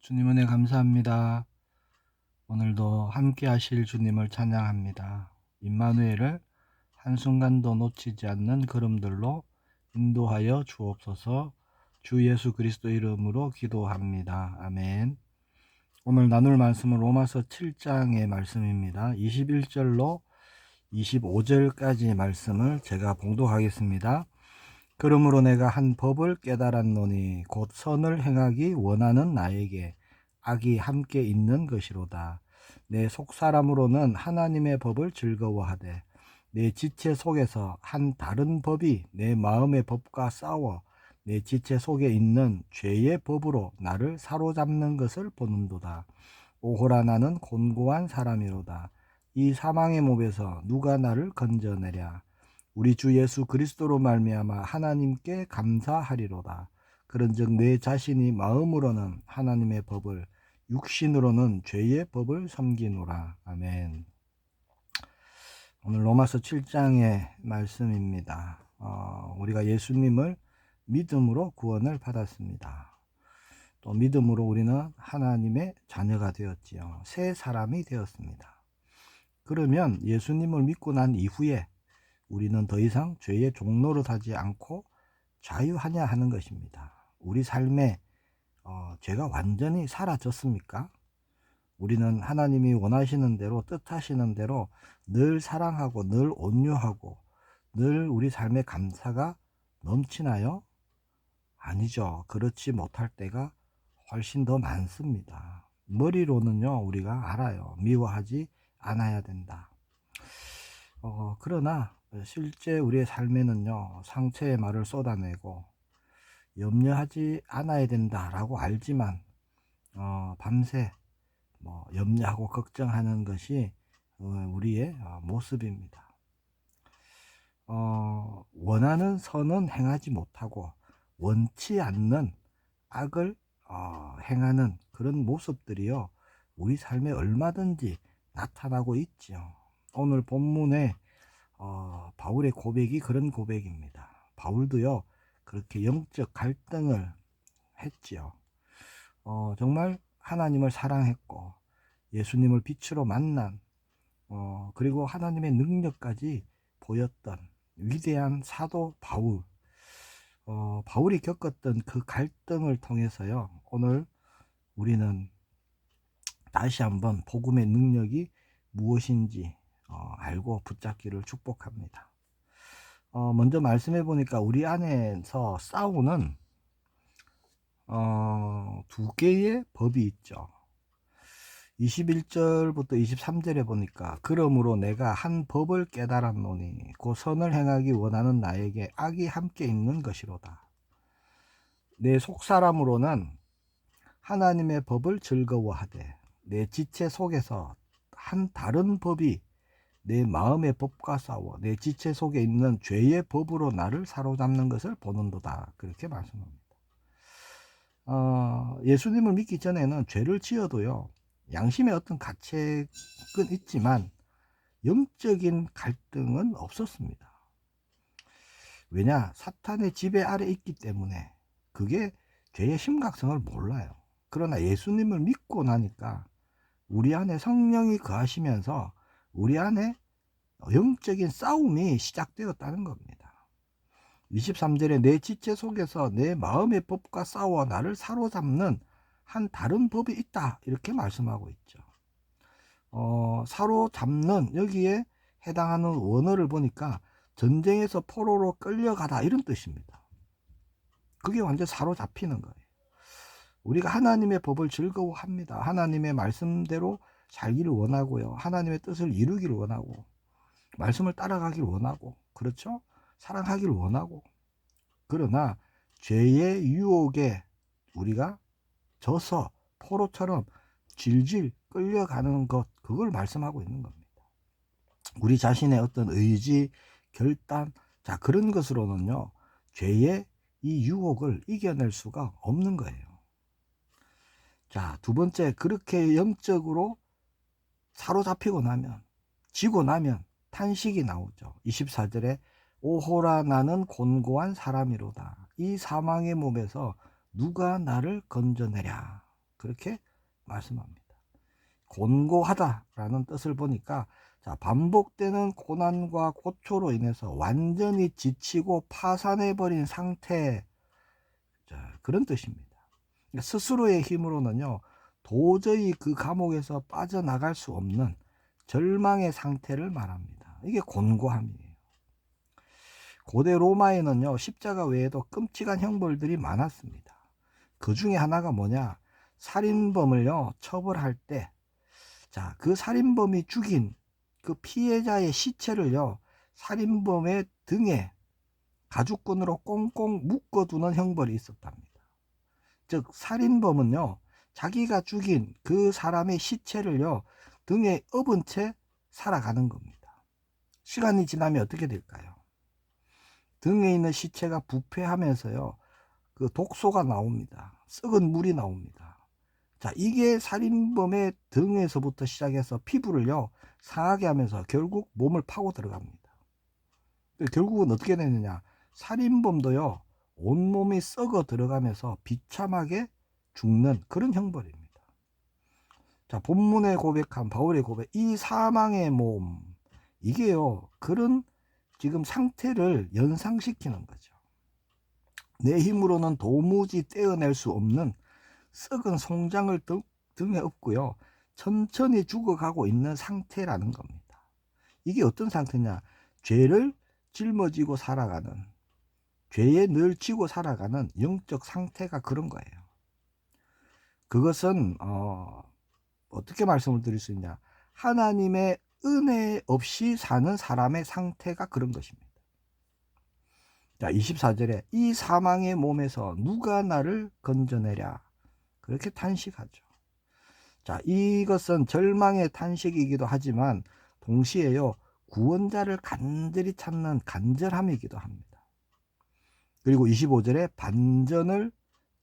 주님 은혜 감사합니다. 오늘도 함께 하실 주님을 찬양합니다. 임마누엘을 한순간도 놓치지 않는 걸음들로 인도하여 주옵소서. 주 예수 그리스도 이름으로 기도합니다. 아멘. 오늘 나눌 말씀은 로마서 7장의 말씀입니다. 21절로 25절까지 말씀을 제가 봉독하겠습니다. 그러므로 내가 한 법을 깨달았노니 곧 선을 행하기 원하는 나에게 악이 함께 있는 것이로다. 내 속사람으로는 하나님의 법을 즐거워하되 내 지체 속에서 한 다른 법이 내 마음의 법과 싸워 내 지체 속에 있는 죄의 법으로 나를 사로잡는 것을 보는도다. 오호라 나는 곤고한 사람이로다. 이 사망의 몸에서 누가 나를 건져내랴. 우리 주 예수 그리스도로 말미암아 하나님께 감사하리로다. 그런즉 내 자신이 마음으로는 하나님의 법을, 육신으로는 죄의 법을 섬기노라. 아멘. 오늘 로마서 7장의 말씀입니다. 우리가 예수님을 믿음으로 구원을 받았습니다. 또 믿음으로 우리는 하나님의 자녀가 되었지요. 새 사람이 되었습니다. 그러면 예수님을 믿고 난 이후에 우리는 더 이상 죄의 종노릇하지 않고 자유하냐 하는 것입니다. 우리 삶에 죄가 완전히 사라졌습니까? 우리는 하나님이 원하시는 대로, 뜻하시는 대로 늘 사랑하고 늘 온유하고 늘 우리 삶의 감사가 넘치나요? 아니죠. 그렇지 못할 때가 훨씬 더 많습니다. 머리로는요, 우리가 알아요. 미워하지 않아야 된다. 그러나 실제 우리의 삶에는요, 상처의 말을 쏟아내고 염려하지 않아야 된다라고 알지만 밤새 염려하고 걱정하는 것이 우리의 모습입니다. 원하는 선은 행하지 못하고 원치 않는 악을 행하는 그런 모습들이요, 우리 삶에 얼마든지 나타나고 있죠. 오늘 본문에 바울의 고백이 그런 고백입니다. 바울도요, 그렇게 영적 갈등을 했지요. 정말 하나님을 사랑했고 예수님을 빛으로 만난 그리고 하나님의 능력까지 보였던 위대한 사도 바울. 바울이 겪었던 그 갈등을 통해서요, 오늘 우리는 다시 한번 복음의 능력이 무엇인지 알고 붙잡기를 축복합니다. 먼저 말씀해 보니까 우리 안에서 싸우는 두 개의 법이 있죠. 21절부터 23절에 보니까 그러므로 내가 한 법을 깨달았노니 그 선을 행하기 원하는 나에게 악이 함께 있는 것이로다. 내 속사람으로는 하나님의 법을 즐거워하되 내 지체 속에서 한 다른 법이 내 마음의 법과 싸워 내 지체 속에 있는 죄의 법으로 나를 사로잡는 것을 보는도다. 그렇게 말씀합니다. 예수님을 믿기 전에는 죄를 지어도요, 양심의 어떤 가책은 있지만 영적인 갈등은 없었습니다. 왜냐? 사탄의 지배 아래 있기 때문에 그게 죄의 심각성을 몰라요. 그러나 예수님을 믿고 나니까 우리 안에 성령이 거하시면서 우리 안에 영적인 싸움이 시작되었다는 겁니다. 23절에 내 지체 속에서 내 마음의 법과 싸워 나를 사로잡는 한 다른 법이 있다, 이렇게 말씀하고 있죠. 사로잡는, 여기에 해당하는 원어를 보니까 전쟁에서 포로로 끌려가다, 이런 뜻입니다. 그게 완전 사로잡히는 거예요. 우리가 하나님의 법을 즐거워합니다. 하나님의 말씀대로 살기를 원하고요, 하나님의 뜻을 이루기를 원하고 말씀을 따라가기를 원하고, 그렇죠? 사랑하기를 원하고. 그러나 죄의 유혹에 우리가 져서 포로처럼 질질 끌려가는 것, 그걸 말씀하고 있는 겁니다. 우리 자신의 어떤 의지, 결단, 자, 그런 것으로는요, 죄의 이 유혹을 이겨낼 수가 없는 거예요. 자, 두 번째, 그렇게 영적으로 사로잡히고 나면, 지고 나면 탄식이 나오죠. 24절에 오호라 나는 곤고한 사람이로다. 이 사망의 몸에서 누가 나를 건져내랴. 그렇게 말씀합니다. 곤고하다라는 뜻을 보니까 자, 반복되는 고난과 고초로 인해서 완전히 지치고 파산해버린 상태, 자, 그런 뜻입니다. 그러니까 스스로의 힘으로는요 도저히 그 감옥에서 빠져나갈 수 없는 절망의 상태를 말합니다. 이게 곤고함이에요. 고대 로마에는요 십자가 외에도 끔찍한 형벌들이 많았습니다. 그 중에 하나가 뭐냐, 살인범을요 처벌할 때 자, 그 살인범이 죽인 그 피해자의 시체를요 살인범의 등에 가죽끈으로 꽁꽁 묶어두는 형벌이 있었답니다. 즉 살인범은요 자기가 죽인 그 사람의 시체를요 등에 업은 채 살아가는 겁니다. 시간이 지나면 어떻게 될까요? 등에 있는 시체가 부패하면서요 그 독소가 나옵니다. 썩은 물이 나옵니다. 자, 이게 살인범의 등에서부터 시작해서 피부를요 상하게 하면서 결국 몸을 파고 들어갑니다. 결국은 어떻게 되느냐, 살인범도요 온몸이 썩어 들어가면서 비참하게 죽는 그런 형벌입니다. 자, 본문에 고백한 바울의 고백, 이 사망의 몸, 이게요 그런 지금 상태를 연상시키는 거죠. 내 힘으로는 도무지 떼어낼 수 없는 썩은 송장을 등에 업고요 천천히 죽어가고 있는 상태라는 겁니다. 이게 어떤 상태냐, 죄를 짊어지고 살아가는, 죄에 늘 지고 살아가는 영적 상태가 그런 거예요. 그것은 어떻게 말씀을 드릴 수 있냐, 하나님의 은혜 없이 사는 사람의 상태가 그런 것입니다. 자, 24절에 이 사망의 몸에서 누가 나를 건져내랴, 그렇게 탄식하죠. 자, 이것은 절망의 탄식이기도 하지만 동시에요 구원자를 간절히 찾는 간절함이기도 합니다. 그리고 25절에 반전을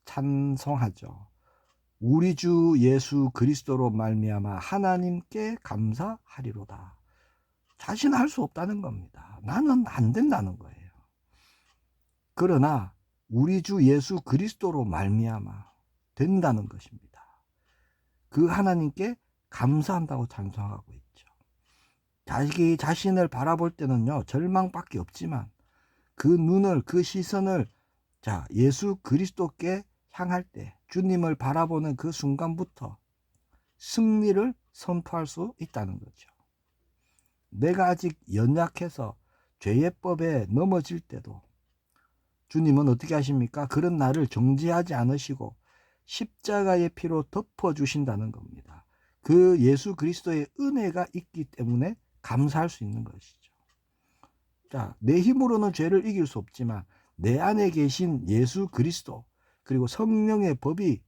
찬송하죠. 우리 주 예수 그리스도로 말미암아 하나님께 감사하리로다. 자신은 할 수 없다는 겁니다. 나는 안 된다는 거예요. 그러나 우리 주 예수 그리스도로 말미암아 된다는 것입니다. 그 하나님께 감사한다고 찬송하고 있죠. 자기 자신을 바라볼 때는요 절망밖에 없지만 그 눈을, 그 시선을 자 예수 그리스도께 향할 때, 주님을 바라보는 그 순간부터 승리를 선포할 수 있다는 거죠. 내가 아직 연약해서 죄의 법에 넘어질 때도 주님은 어떻게 하십니까? 그런 나를 정죄하지 않으시고 십자가의 피로 덮어주신다는 겁니다. 그 예수 그리스도의 은혜가 있기 때문에 감사할 수 있는 것이죠. 자, 내 힘으로는 죄를 이길 수 없지만 내 안에 계신 예수 그리스도 그리고 성령의 법이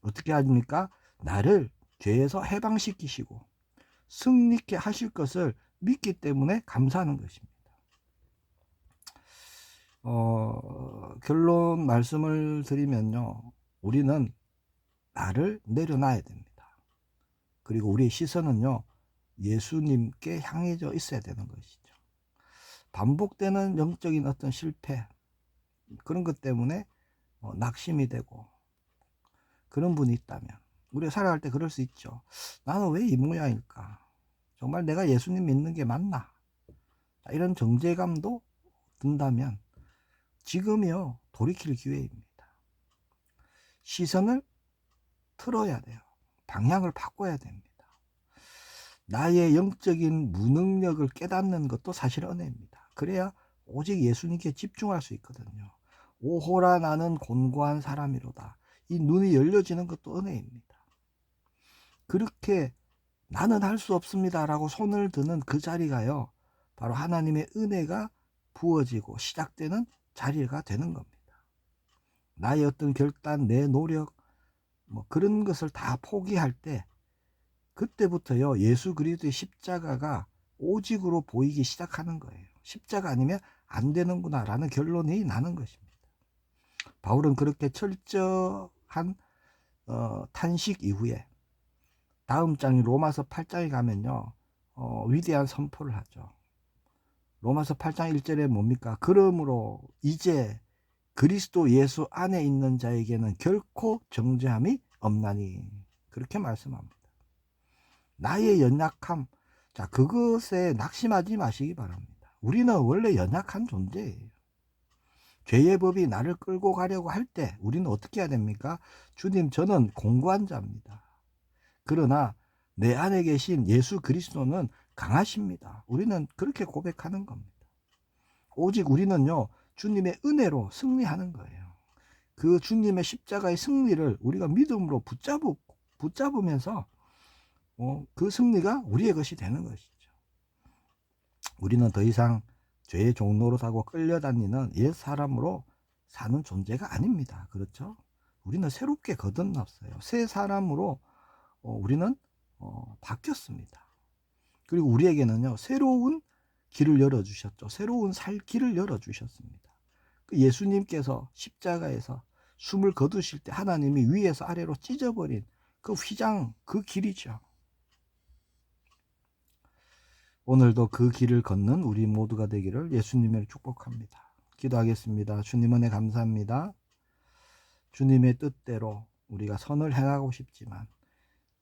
어떻게 합니까? 나를 죄에서 해방시키시고 승리케 하실 것을 믿기 때문에 감사하는 것입니다. 결론 말씀을 드리면요, 우리는 나를 내려놔야 됩니다. 그리고 우리의 시선은요 예수님께 향해져 있어야 되는 것이죠. 반복되는 영적인 어떤 실패, 그런 것 때문에 낙심이 되고 그런 분이 있다면, 우리가 살아갈 때 그럴 수 있죠. 나는 왜 이 모양일까? 정말 내가 예수님 믿는 게 맞나? 이런 정죄감도 든다면 지금이요 돌이킬 기회입니다. 시선을 틀어야 돼요. 방향을 바꿔야 됩니다. 나의 영적인 무능력을 깨닫는 것도 사실 은혜입니다. 그래야 오직 예수님께 집중할 수 있거든요. 오호라 나는 곤고한 사람이로다. 이 눈이 열려지는 것도 은혜입니다. 그렇게 나는 할 수 없습니다 라고 손을 드는 그 자리가요 바로 하나님의 은혜가 부어지고 시작되는 자리가 되는 겁니다. 나의 어떤 결단, 내 노력, 그런 것을 다 포기할 때 그때부터요 예수 그리스도의 십자가가 오직으로 보이기 시작하는 거예요. 십자가 아니면 안 되는구나 라는 결론이 나는 것입니다. 바울은 그렇게 철저한 탄식 이후에 다음 장인 로마서 8장에 가면요 위대한 선포를 하죠. 로마서 8장 1절에 뭡니까? 그러므로 이제 그리스도 예수 안에 있는 자에게는 결코 정죄함이 없나니 그렇게 말씀합니다. 나의 연약함, 자, 그것에 낙심하지 마시기 바랍니다. 우리는 원래 연약한 존재예요. 죄의 법이 나를 끌고 가려고 할 때 우리는 어떻게 해야 됩니까? 주님, 저는 공고한 자입니다. 그러나 내 안에 계신 예수 그리스도는 강하십니다. 우리는 그렇게 고백하는 겁니다. 오직 우리는요, 주님의 은혜로 승리하는 거예요. 그 주님의 십자가의 승리를 우리가 믿음으로 붙잡으면서 그 승리가 우리의 것이 되는 것이죠. 우리는 더 이상 죄의 종로로 사고 끌려다니는 옛 사람으로 사는 존재가 아닙니다. 그렇죠? 우리는 새롭게 거듭났어요. 새 사람으로 우리는 바뀌었습니다. 그리고 우리에게는요, 새로운 길을 열어주셨죠. 새로운 살 길을 열어주셨습니다. 그 예수님께서 십자가에서 숨을 거두실 때 하나님이 위에서 아래로 찢어버린 그 휘장, 그 길이죠. 오늘도 그 길을 걷는 우리 모두가 되기를 예수님을 축복합니다. 기도하겠습니다. 주님 은혜 감사합니다. 주님의 뜻대로 우리가 선을 행하고 싶지만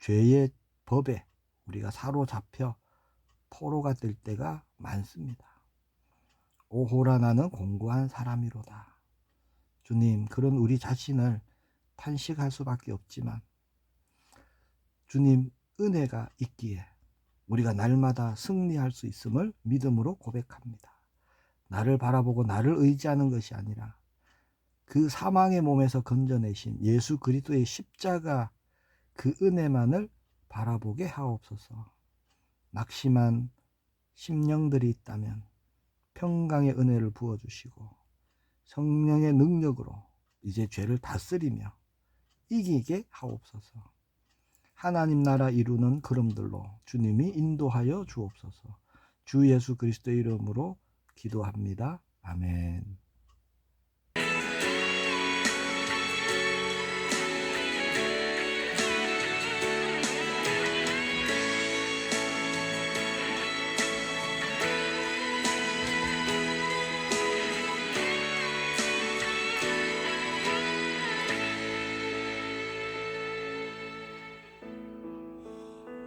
죄의 법에 우리가 사로잡혀 포로가 될 때가 많습니다. 오호라 나는 공고한 사람이로다. 주님, 그런 우리 자신을 탄식할 수밖에 없지만 주님 은혜가 있기에 우리가 날마다 승리할 수 있음을 믿음으로 고백합니다. 나를 바라보고 나를 의지하는 것이 아니라 그 사망의 몸에서 건져내신 예수 그리스도의 십자가 그 은혜만을 바라보게 하옵소서. 낙심한 심령들이 있다면 평강의 은혜를 부어주시고 성령의 능력으로 이제 죄를 다스리며 이기게 하옵소서. 하나님 나라 이루는 걸음들로 주님이 인도하여 주옵소서. 주 예수 그리스도의 이름으로 기도합니다. 아멘.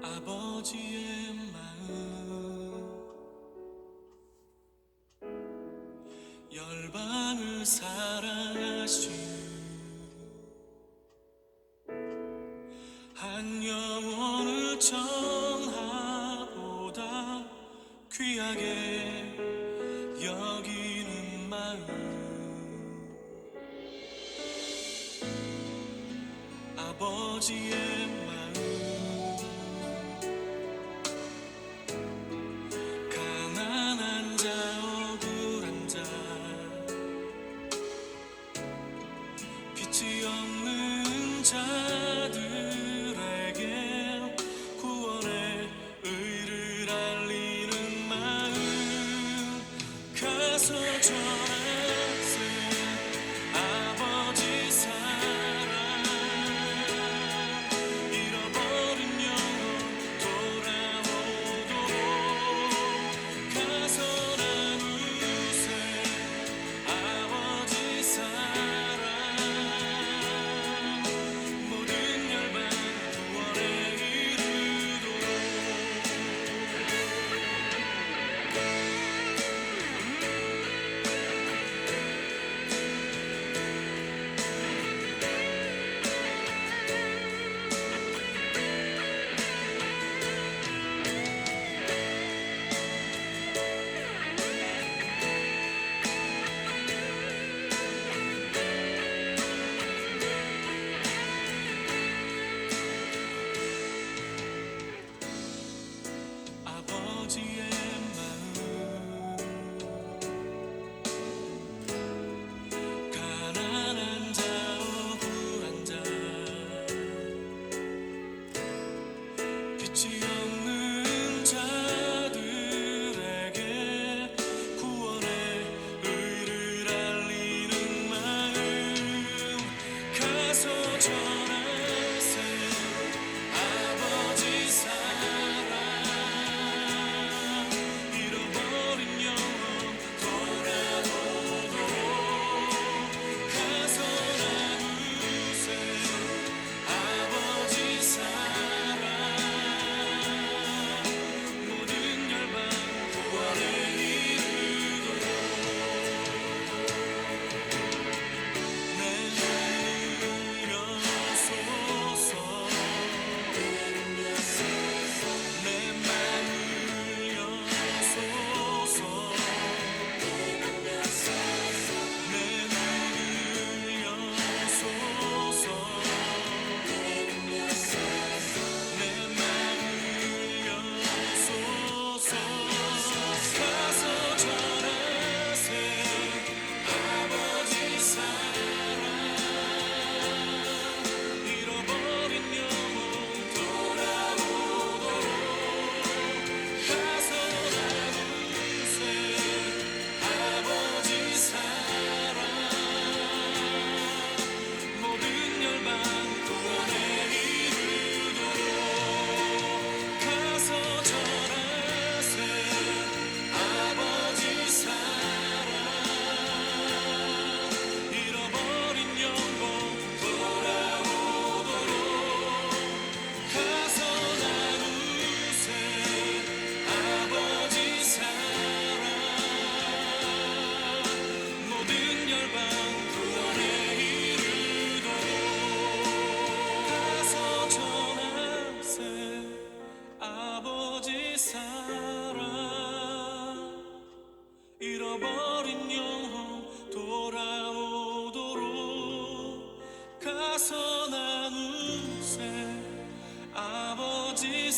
아버지의 마음 열방을 사랑하신 한 영혼을 전하보다 귀하게 여기는 마음 아버지의 마음 빛이 없는 자들에게 구원의 의를 알리는 마음 가서 전하세 아버지 사랑 이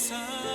사랑